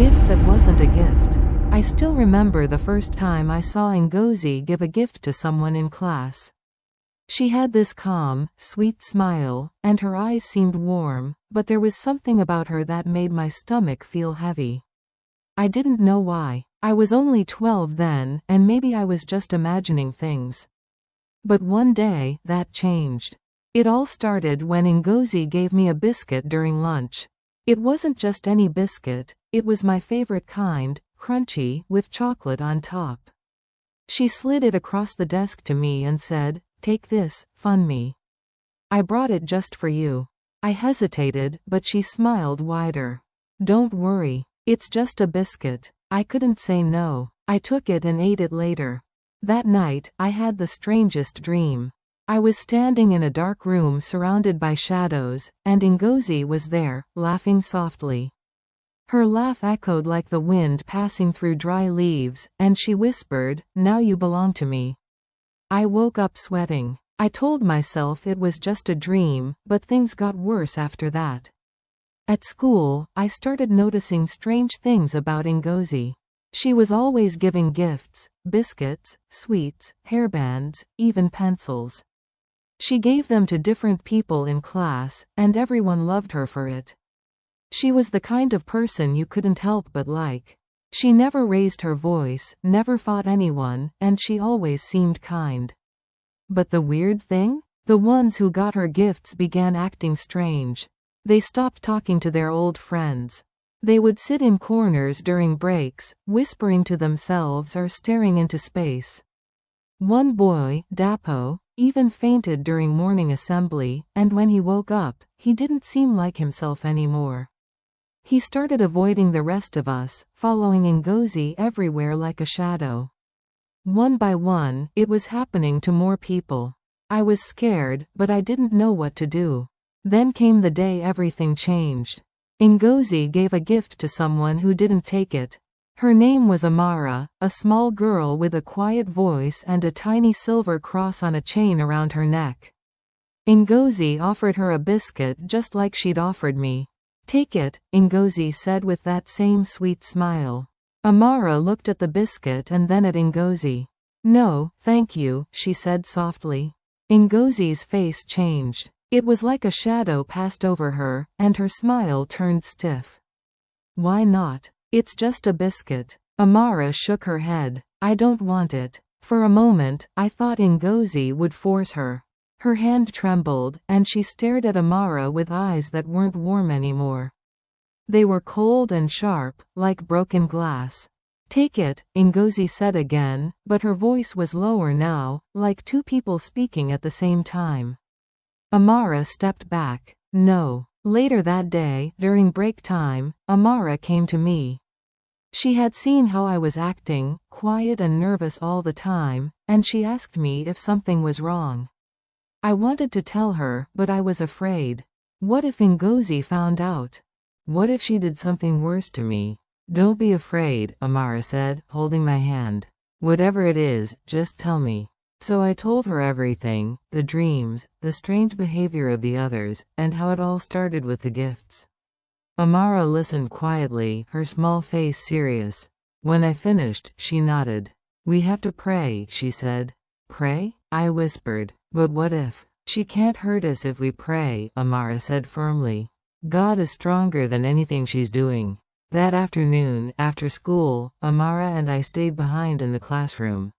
gift that wasn't a gift. I still remember the first time I saw Ngozi give a gift to someone in class. She had this calm, sweet smile, and her eyes seemed warm, but there was something about her that made my stomach feel heavy. I didn't know why. I was only 12 then, and maybe I was just imagining things. But one day, that changed. It all started when Ngozi gave me a biscuit during lunch. It wasn't just any biscuit, it was my favorite kind, crunchy, with chocolate on top. She slid it across the desk to me and said, "Take this, Funmi. I brought it just for you." I hesitated, but she smiled wider. "Don't worry. It's just a biscuit." I couldn't say no. I took it and ate it later. That night, I had the strangest dream. I was standing in a dark room surrounded by shadows, and Ngozi was there, laughing softly. Her laugh echoed like the wind passing through dry leaves, and she whispered, "Now you belong to me." I woke up sweating. I told myself it was just a dream, but things got worse after that. At school, I started noticing strange things about Ngozi. She was always giving gifts, biscuits, sweets, hairbands, even pencils. She gave them to different people in class, and everyone loved her for it. She was the kind of person you couldn't help but like. She never raised her voice, never fought anyone, and she always seemed kind. But the weird thing? The ones who got her gifts began acting strange. They stopped talking to their old friends. They would sit in corners during breaks, whispering to themselves or staring into space. One boy, Dapo, even fainted during morning assembly, and when he woke up, he didn't seem like himself anymore. He started avoiding the rest of us, following Ngozi everywhere like a shadow. One by one, it was happening to more people. I was scared, but I didn't know what to do. Then came the day everything changed. Ngozi gave a gift to someone who didn't take it. Her name was Amara, a small girl with a quiet voice and a tiny silver cross on a chain around her neck. Ngozi offered her a biscuit just like she'd offered me. "Take it," Ngozi said with that same sweet smile. Amara looked at the biscuit and then at Ngozi. "No, thank you," she said softly. Ngozi's face changed. It was like a shadow passed over her, and her smile turned stiff. "Why not? It's just a biscuit." Amara shook her head. "I don't want it." For a moment, I thought Ngozi would force her. Her hand trembled, and she stared at Amara with eyes that weren't warm anymore. They were cold and sharp, like broken glass. "Take it," Ngozi said again, but her voice was lower now, like two people speaking at the same time. Amara stepped back. "No." Later that day, during break time, Amara came to me. She had seen how I was acting, quiet and nervous all the time, and she asked me if something was wrong. I wanted to tell her, but I was afraid. What if Ngozi found out? What if she did something worse to me? "Don't be afraid," Amara said, holding my hand. "Whatever it is, just tell me." So I told her everything, the dreams, the strange behavior of the others, and how it all started with the gifts. Amara listened quietly, her small face serious. When I finished, she nodded. "We have to pray," she said. "Pray?" I whispered. "But what if?" "She can't hurt us if we pray," Amara said firmly. "God is stronger than anything she's doing." That afternoon, after school, Amara and I stayed behind in the classroom.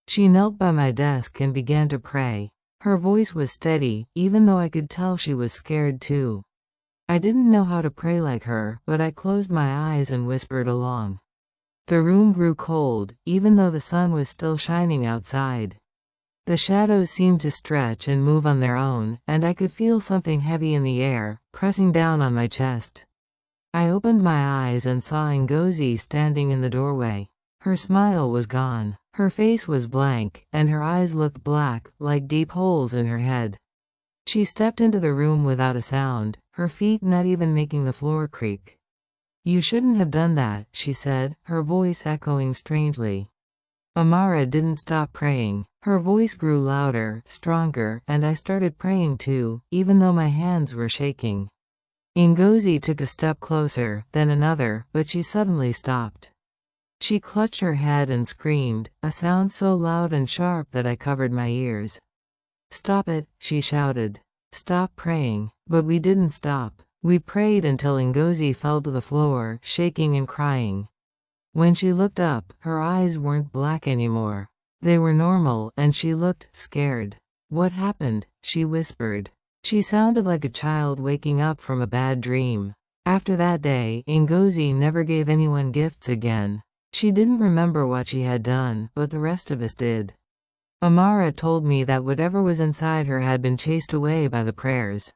She knelt by my desk and began to pray. Her voice was steady, even though I could tell she was scared too. I didn't know how to pray like her, but I closed my eyes and whispered along. The room grew cold, even though the sun was still shining outside. The shadows seemed to stretch and move on their own, and I could feel something heavy in the air, pressing down on my chest. I opened my eyes and saw Ngozi standing in the doorway. Her smile was gone. Her face was blank, and her eyes looked black, like deep holes in her head. She stepped into the room without a sound, her feet not even making the floor creak. "You shouldn't have done that," she said, her voice echoing strangely. Amara didn't stop praying. Her voice grew louder, stronger, and I started praying too, even though my hands were shaking. Ngozi took a step closer, then another, but she suddenly stopped. She clutched her head and screamed, a sound so loud and sharp that I covered my ears. "Stop it," she shouted. "Stop praying." But we didn't stop. We prayed until Ngozi fell to the floor, shaking and crying. When she looked up, her eyes weren't black anymore. They were normal, and she looked scared. "What happened?" she whispered. She sounded like a child waking up from a bad dream. After that day, Ngozi never gave anyone gifts again. She didn't remember what she had done, but the rest of us did. Amara told me that whatever was inside her had been chased away by the prayers.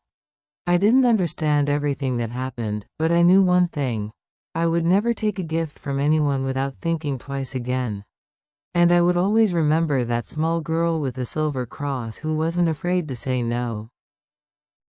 I didn't understand everything that happened, but I knew one thing. I would never take a gift from anyone without thinking twice again. And I would always remember that small girl with the silver cross who wasn't afraid to say no.